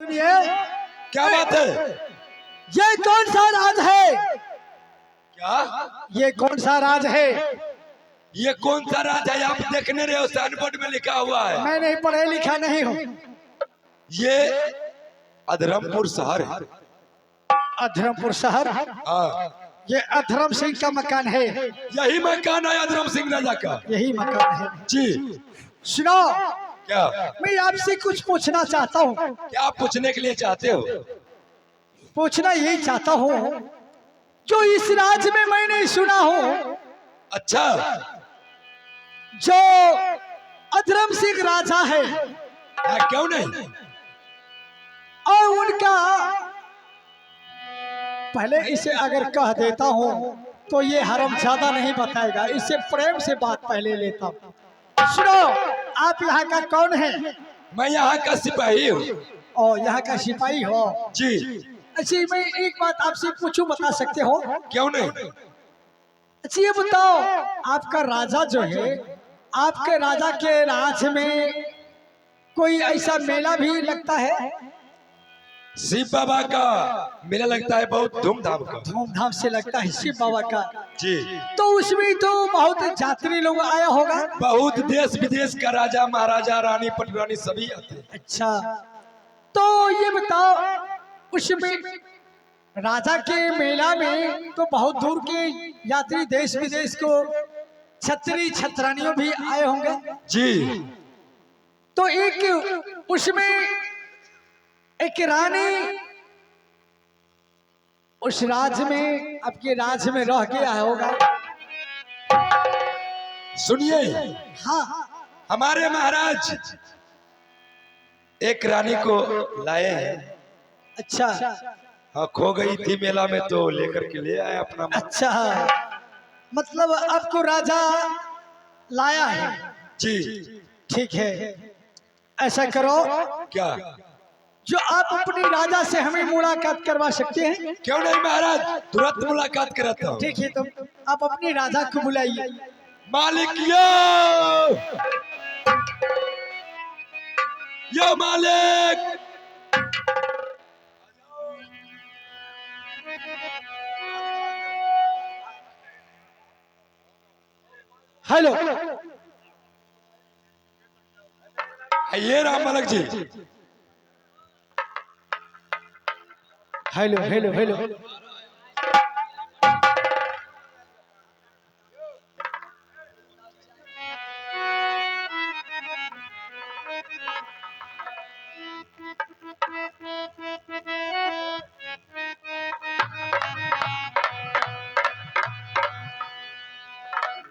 सुनिए, क्या बात है? ये कौन सा राज है? क्या ये कौन सा राज है? ये कौन सा राज है? आप देखने रहे हो, साइन बोर्ड में लिखा हुआ है। मैं नहीं पढ़े लिखा नहीं हूँ। ये अधरमपुर शहर है। अधरमपुर शहर? हाँ, ये अधरम सिंह का मकान है। यही मकान है अधरम सिंह राजा का। यही मकान है जी। सुनो, क्या मैं आपसे कुछ पूछना चाहता हूँ। क्या पूछने के लिए चाहते हो? पूछना यही चाहता हूँ, जो इस राज्य में मैंने सुना हूँ, अच्छा, जो अधरम सिंह राजा है, क्यों नहीं? और उनका पहले इसे अगर कह देता हूँ तो ये हरामजादा नहीं बताएगा। इससे प्रेम से बात पहले लेता हूँ। सुनो, आप यहाँ का कौन है? मैं यहाँ का सिपाही हूँ। और यहाँ का सिपाही हो? जी। अच्छा, मैं एक बात आपसे पूछूं, बता सकते हो? क्यों नहीं? अच्छा ये बताओ, आपका राजा जो है, आपके राजा के राज में कोई ऐसा मेला भी लगता है? शिव बाबा का मेला लगता है, बहुत धूमधाम का। धूमधाम से लगता है शिव बाबा का? जी। तो उसमें तो बहुत यात्री लोग आया होगा? बहुत देश विदेश का राजा महाराजा रानी पटरानी सभी आते हैं। अच्छा, तो ये बताओ, उसमें राजा के मेला में तो बहुत दूर के यात्री देश विदेश को छत्री छत्रानियों भी आए होंगे? जी। तो एक उसमें एक रानी उस राज्य में, आपके राज्य में रह के आया होगा? सुनिए, हाँ। हमारे महाराज एक रानी को लाए हैं। अच्छा। हाँ, खो गई थी मेला में तो लेकर के ले आए अपना। अच्छा, मतलब आपको राजा लाया है? जी। ठीक है, ऐसा करो, क्या? जो आप अपने राजा से हमें मुलाकात करवा सकते हैं? क्यों नहीं महाराज, तुरंत मुलाकात कराता हूँ। ठीक है, तो आप अपने राजा को बुलाइए। मालिक यो मालिक। हेलो। ये राम मालिक जी। Hello hello hello.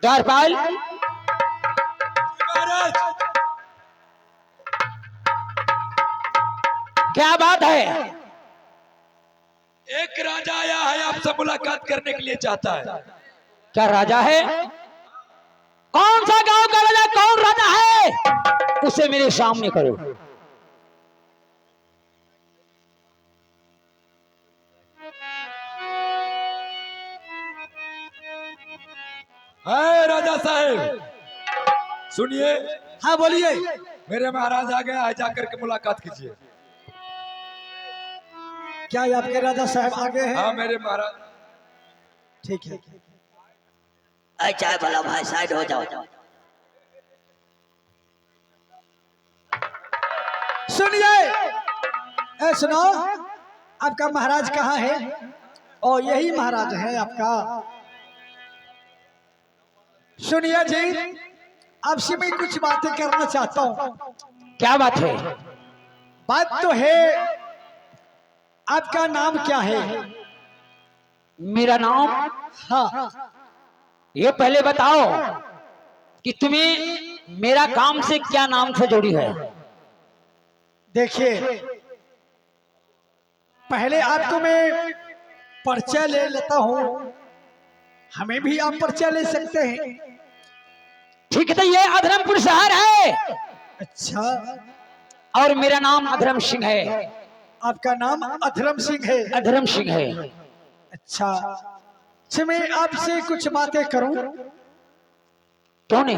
द्वारपाल, महाराज, क्या बात है? एक राजा आया है, आपसे मुलाकात करने के लिए चाहता है। क्या राजा है? कौन सा गांव का राजा, कौन राजा है? उसे मेरे सामने करो। है राजा साहब, सुनिए। हाँ बोलिए। मेरे महाराज आ गया है, जाकर के मुलाकात कीजिए। क्या ये आपके राजा साहब आगे हैं? हाँ मेरे महाराज। ठीक है। अच्छा भला भाई, साइड हो जाओ। सुनिए, सुनो, आपका महाराज कहाँ है? और यही महाराज है आपका? सुनिए जी, आपसे मैं कुछ बातें करना चाहता हूँ। क्या बात है? बात तो है, आपका नाम क्या है? मेरा नाम? हाँ। ये पहले बताओ कि तुम्हें मेरा काम से क्या नाम से जोड़ी है? देखिए, पहले आपको मैं परिचय ले लेता हूँ, हमें भी आप परिचय ले सकते हैं। ठीक है, तो ये अधरमपुर शहर है। अच्छा, और मेरा नाम अधरम सिंह है। आपका नाम अधरम सिंह है? अधरम सिंह है। अच्छा, मैं आपसे कुछ बातें करूं? क्यों नहीं?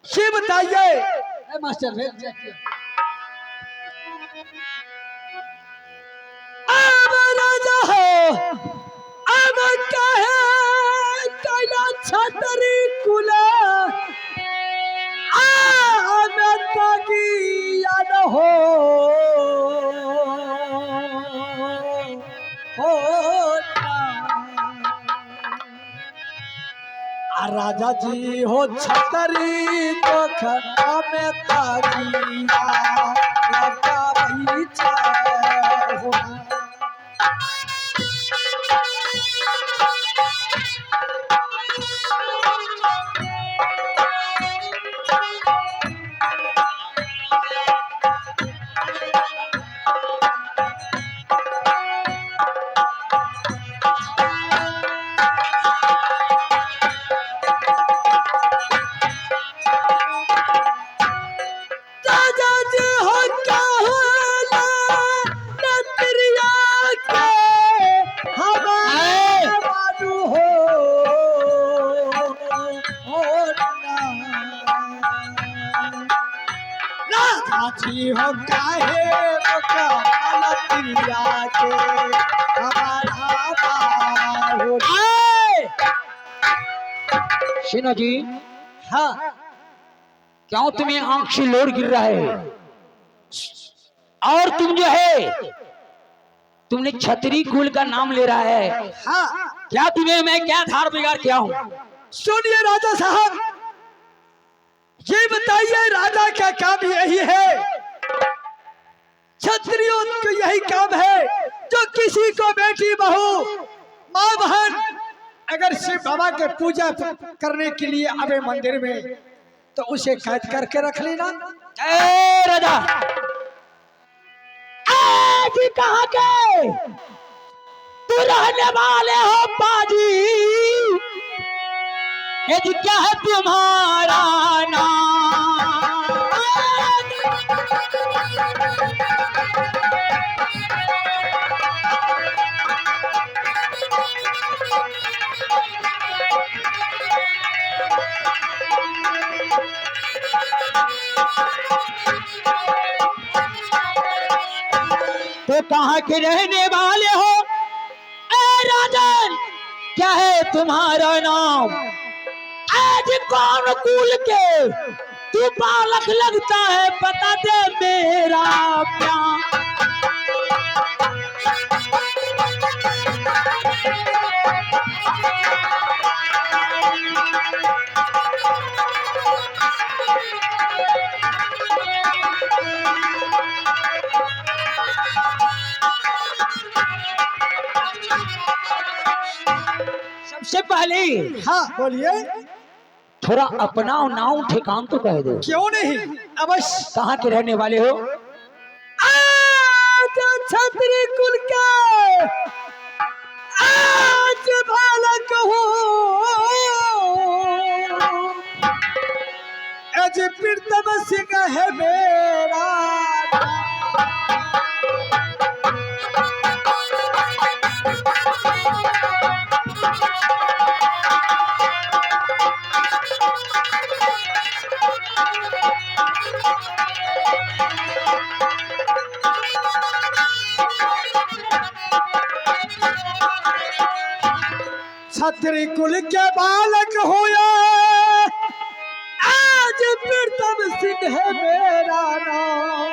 ये बताइए मास्टर, अब राजा हो अब कहे कैला छतरी कुला अब तकी याद राजा जी हो छतरी तो खड़ा में तागिया लगा भई हो। हो काहे तिरिया के हमारा हो। सिन्हा जी, हाँ क्यों तुम्हें आंख से लोर गिर रहा है? और तुम जो है तुमने छतरी कुल का नाम ले रहा है। हाँ क्या तुम्हें मैं क्या धार बिगाड़ किया हूँ? सुनिए राजा साहब, ये बताइए राजा का काम यही है, क्षत्रियों का यही काम है जो किसी को बेटी बहू माँ बहन अगर शिव बाबा के पूजा करने के लिए आवे मंदिर में तो उसे कैद करके रख लेना। ए राजा, आज कहाँ के तू रहने वाले हो बाजी? ये जी क्या है तुम्हारा नाम? तो कहाँ के रहने वाले हो? ए राजन, क्या है तुम्हारा नाम? आज कौन कुल के तू बालक लगता है, बता दे मेरा प्यार। सबसे पहले हाँ बोलिए। थोड़ा अपना नाम ठिकान तो कह दो। क्यों नहीं, अवश्य। कहाँ के रहने वाले हो? आज छतरी कुल के आज बालक हो, आज प्रीतम सिंह है मेरा। छतरी कुल के बालक होया आज प्रीतम सिंह है मेरा नाम।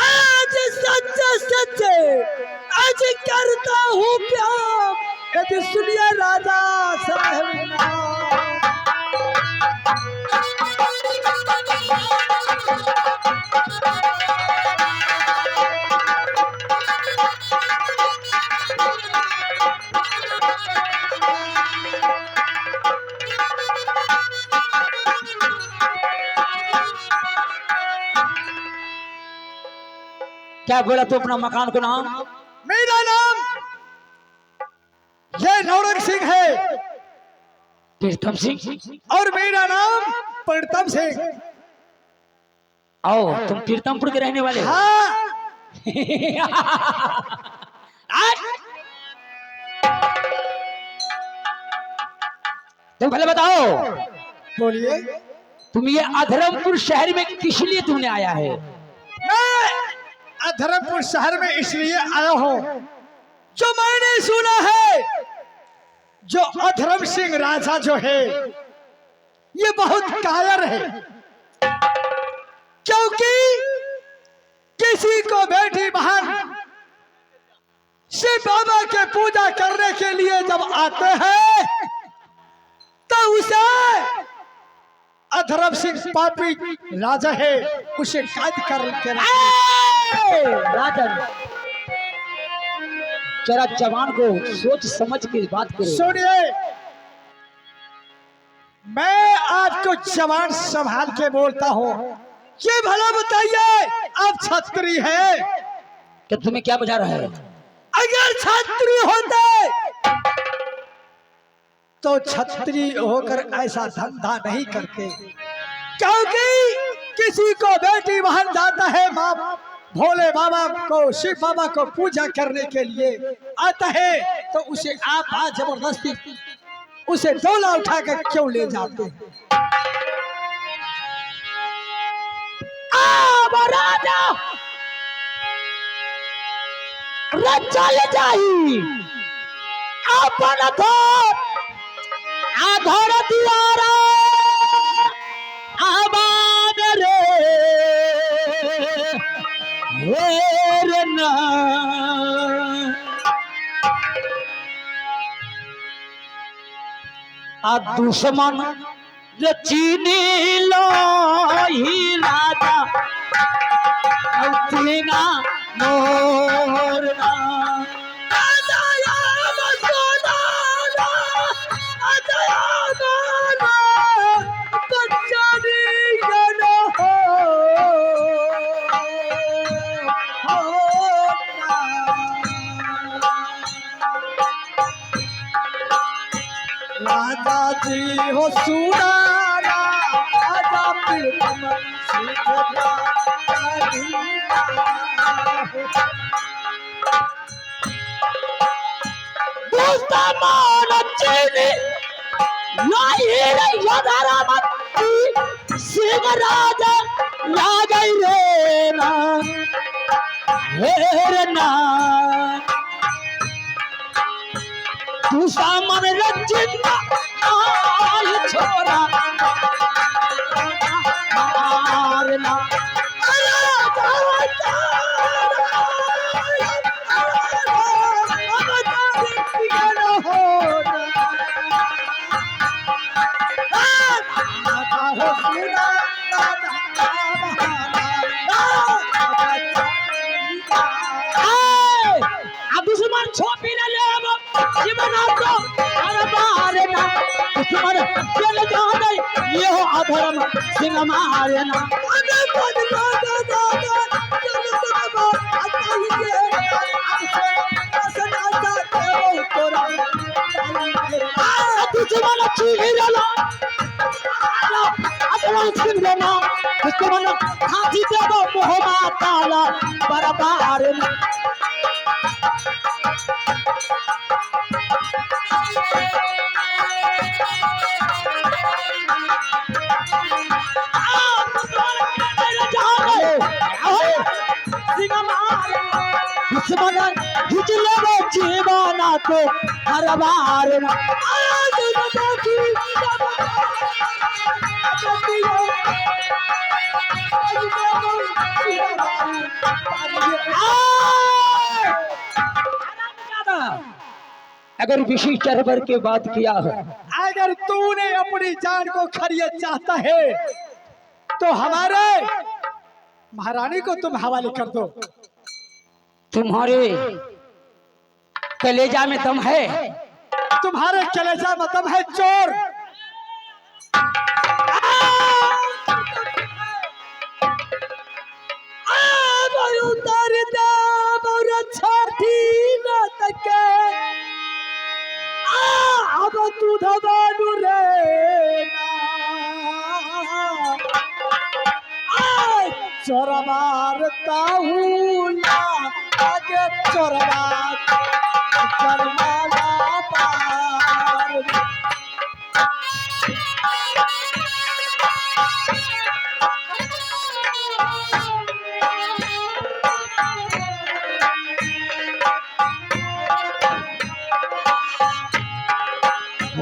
आज सच्चे सच्चे आज करता हूँ प्यार, यदि सुनिए राजा साहब नाम। क्या बोला तू अपना मकान को नाम? मेरा नाम ये नौरंग सिंह है प्रीतम सिंह। और मेरा नाम प्रीतम सिंह। आओ, तुम कीर्तनपुर के रहने वाले हो? हाँ तुम पहले बताओ, बोलिए। तुम ये अधरमपुर शहर में किस लिए तुमने आया है? मैं धर्मपुर शहर में इसलिए आया हूं, जो मैंने सुना है जो अधर्म सिंह राजा जो है ये बहुत कायर है, क्योंकि किसी को बेटी बहन शिव बाबा के पूजा करने के लिए जब आते हैं तो उसे अधर्म सिंह पापी राजा है उसे कैद कर राजन, जरा जवान को सोच समझ के बात करो। सुनिए, मैं आपको जवान संभाल के बोलता हूँ। ये भला बताइए, आप छत्री है? कि तुम्हें क्या बुझा रहा है? अगर छत्री होते तो छत्री होकर ऐसा धंधा नहीं करते, क्योंकि किसी को बेटी बहन जाता है माँ भोले बाबा को शिव बाबा को पूजा करने के लिए आता है तो उसे आप जबरदस्ती उसे डोला उठाकर क्यों ले जाते हैं? राजा चल जाई अपन आधर दुआरा आबाद रे ना आ दुश्मन रे चीनी लो ही राजा तीना मोरना राजा जी हो सुनारा राजा प्रीतम सीखता सिंह राजा लागई रे ना हे ना तू सामन रचित आल छोरा मारना दुश्मन छोपी न ले जीवन आपको अरे मारे ना दुश्मन चल जाने ये हो अधर्म सिंह मारे ना अरे बदला दुश्मन चीरला अधर्म सिंह ना दुश्मन हाथी देवो मोह माताला बरबार ना खींच ले जीवना को हर बार अगर विशेष चरबर के बात किया है, अगर तूने अपनी जान को खरीद चाहता है तो हमारे महारानी को तुम हवाले कर दो। तुम्हारे कलेजा में दम है, तुम्हारे कलेजा में दम है चोर। अब तू धबानु रे चोर मारता हूँ ना आगे चोरवा जरमाना पार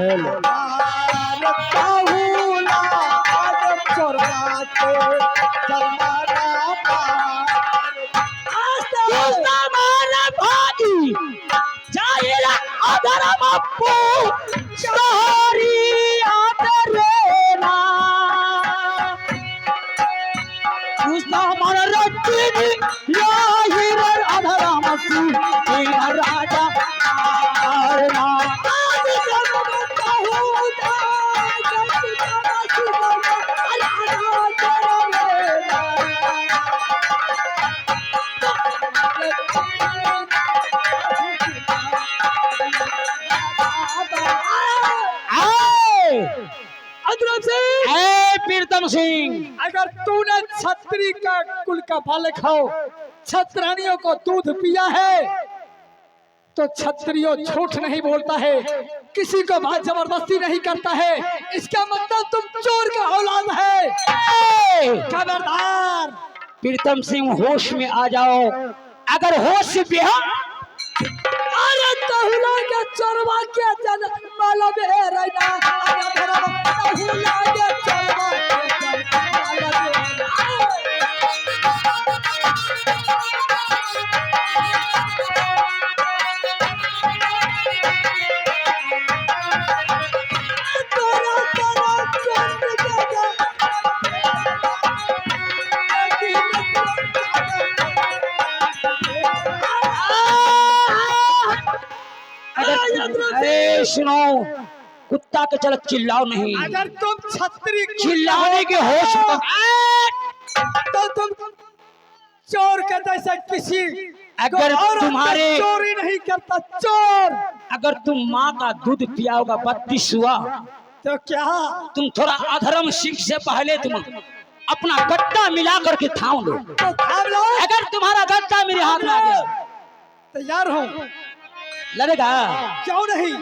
बोल। काहुला आदम चोरवा के जमाना पार। कृष्ण मारा भागी जाएला अधर्म अपू सहरी आदरेला। कृष्ण मारा रत्नी लाहिर अधर्म अपू राजा आरना। प्रीतम सिंह, अगर तूने छत्री का कुल का बालक हो, छत्रानियों को दूध पिया है तो छत्रियों झूठ नहीं बोलता है, किसी को बात जबरदस्ती नहीं करता है। इसका मतलब तुम चोर का औलाद है। खबरदार। प्रीतम सिंह होश में आ जाओ। अगर होश में हो, अरे तहुला के चोरवा के जन माला में रहना। अरे मेरा तहुला के चोरवा के जन माला में अरे सुनो, कुत्ता के चल चिल्लाओ नहीं। अगर तुम छत्री चिल्लाने के होश में तो तुम चोर के जैसे किसी अगर औरत का तुम्हारे चोरी नहीं करता चोर। अगर तुम माँ का दूध पियाओगा 32 हुआ तो क्या तुम थोड़ा अधर्म सिंह से पहले तुम अपना गट्टा मिला करके थाम लो। तो थाम लो। अगर तुम्हारा गट्टा मेरे हाथ में आ गया, तैयार हो? लड़ेगा? क्यों नहीं?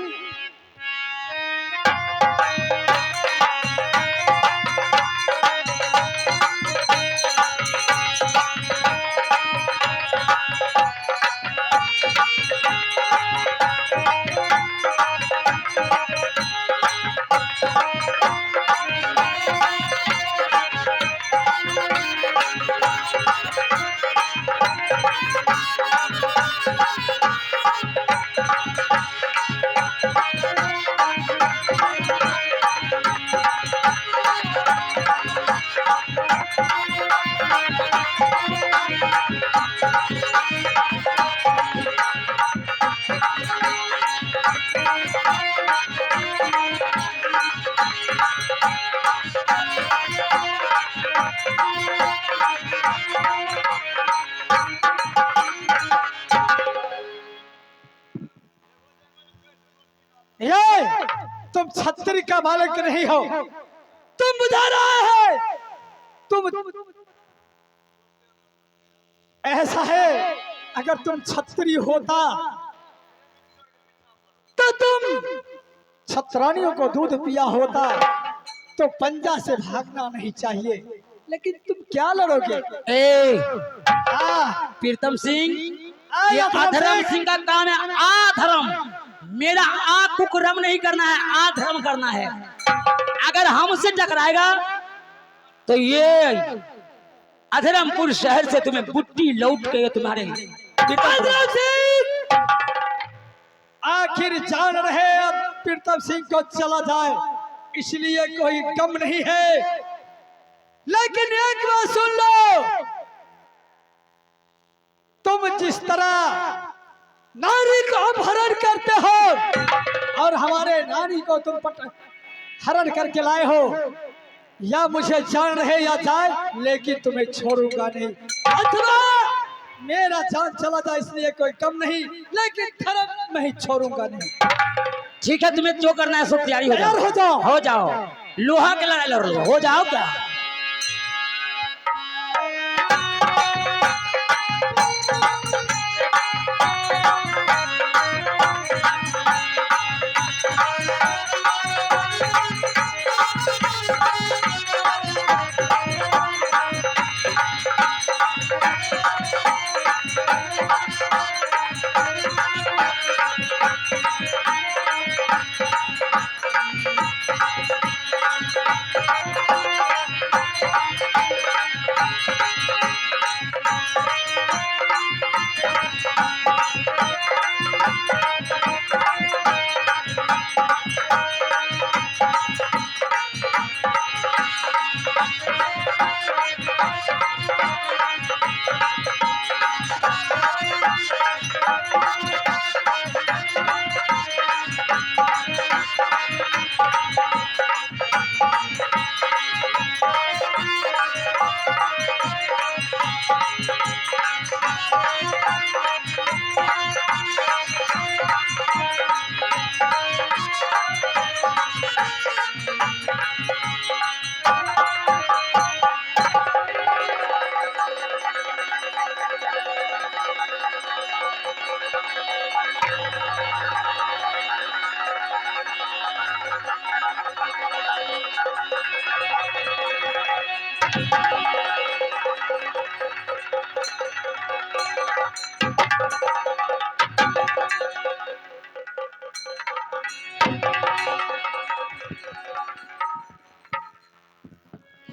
तुम छत्री का बालक नहीं हो, तुम बुझा रहा है। तुम ऐसा है, अगर तुम छत्री होता तो तुम छत्रानियों को दूध पिया होता तो पंजा से भागना नहीं चाहिए, लेकिन तुम क्या लड़ोगे? ए प्रीतम सिंह, ये अधर्म सिंह का काम है। अधर्म, मेरा आ कुकर्म नहीं करना है, अधर्म करना है। अगर हमसे टकराएगा तो ये अधरमपुर शहर से तुम्हें बुट्टी लौट के तुम्हारे आखिर जान रहे अब प्रीतम सिंह को चला जाए, इसलिए कोई कम नहीं है। लेकिन एक बात सुन लो, तुम जिस तरह नारी को अपहरण करते हो और हमारे नारी को तुम हरण करके लाए हो, या मुझे जान रहे या जाए, लेकिन तुम्हें छोड़ूंगा नहीं। अथवा मेरा जान चला जाए इसलिए कोई कम नहीं, लेकिन धर्म मैं छोड़ूंगा नहीं। ठीक है, तुम्हें जो करना है सब तैयारी हो जाओ। हो जाओ, हो जाओ, लोहा के लड़ाई लड़ लो, हो जाओ। क्या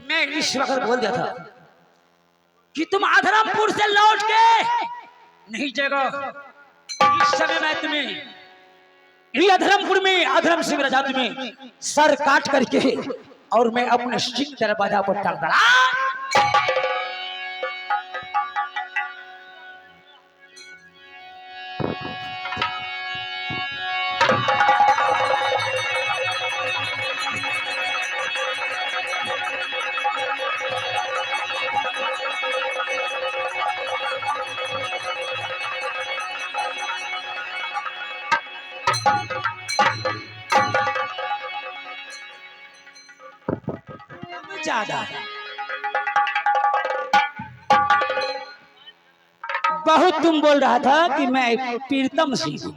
मैं इस वक्त बोल दिया था कि तुम आधरमपुर से लौट के नहीं जाएगा। इस समय मैं तुम्हें ये अधरमपुर में अधरम सिंह राजा तुम्हें सर काट करके और मैं अपने सिंह दरवाजा पर टांग डाला। ज्यादा बहुत तुम बोल रहा था कि मैं प्रीतम सिंह हूं।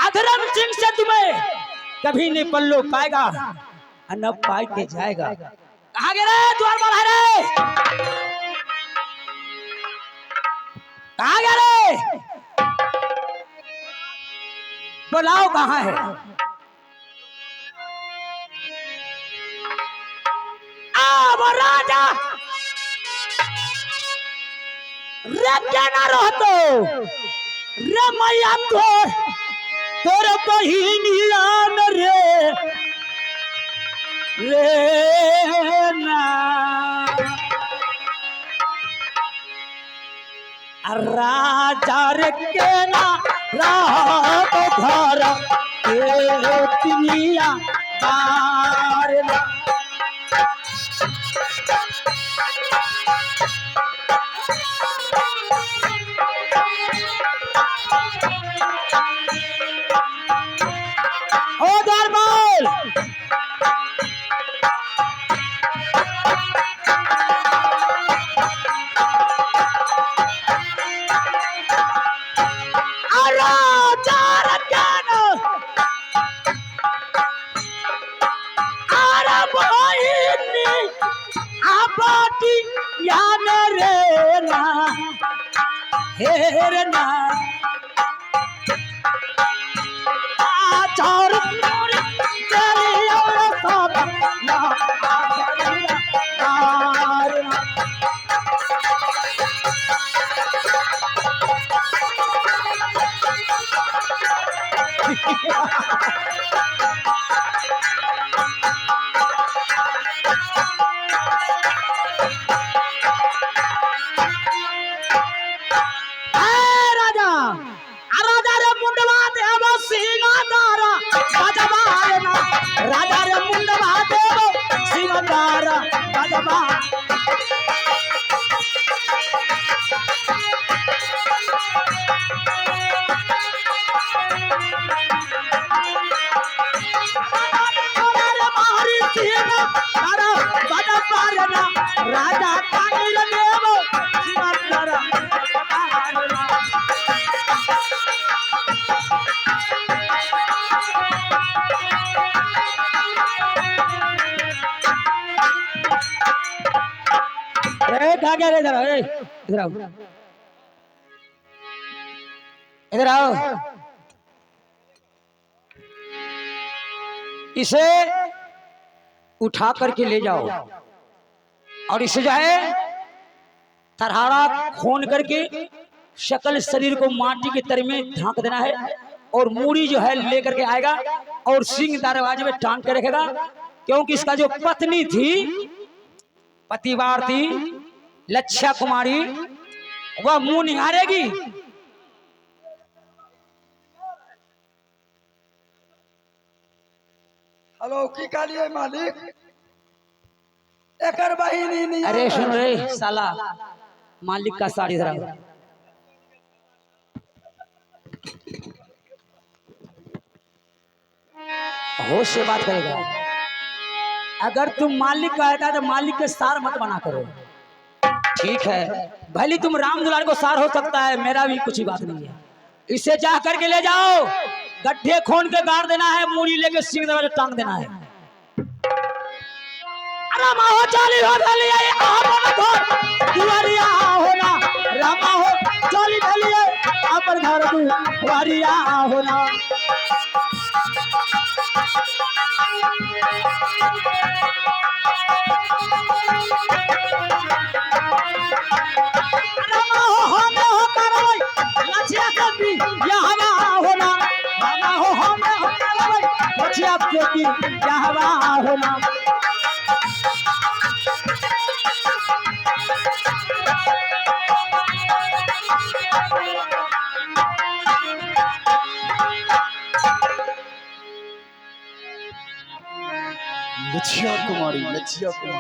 अधरम सिंह से तुम्हें कभी नहीं पल्लो पाएगा और न पाई के जाएगा। कहाँ गए रे द्वार बाहर रे, कहाँ गए रे, बुलाओ कहाँ है। अब राजा रे क्या ना रहतो रे मैया तो तोर बहिनिया रे रे ना राजा रे के ना रात घर के पिया मारना। ओ दरबार हेरना चार तेरी और सब ना राजा रे मुंडवा देव शिवदारा गजबा। राजा कांगीर देव शिवदारा इधर आओ, इधर आओ, इधर आओ। इसे उठा करके ले जाओ और इसे जो है तरहाड़ा खोन करके शकल शरीर को माटी के तर में ढांक देना है और मूड़ी जो है लेकर के आएगा और सिंह दरवाजे में टांग के रखेगा, क्योंकि इसका जो पत्नी थी पतिवार थी लच्छा कुमारी वह मुंह निहारेगी। हेलो की कालिए मालिक एकर बहिनी नहीं। अरे सुन रे साला मालिक का साड़ी धरा होश से बात करेगा। अगर तुम मालिक का है तो मालिक के सार मत बना करो। ठीक है, भले तुम राम दुलार को सार हो सकता है, मेरा भी कुछ ही बात नहीं है। इसे जा करके ले जाओ, गड्ढे खोन के गाड़ देना है, मूड़ी लेके सिंह दरवाजे टांग देना है। रामा हो चाली हो गलिए दुआरिया होना, रामा हो चाली गलिए अपर घर दुआरिया होना। रामा हो हमें हो करवई लछिया कभी यहाँ होना, रामा हो हमें हो करवई लछिया कभी यहाँ होना। लछिया कुमारी, लछिया कुमारी।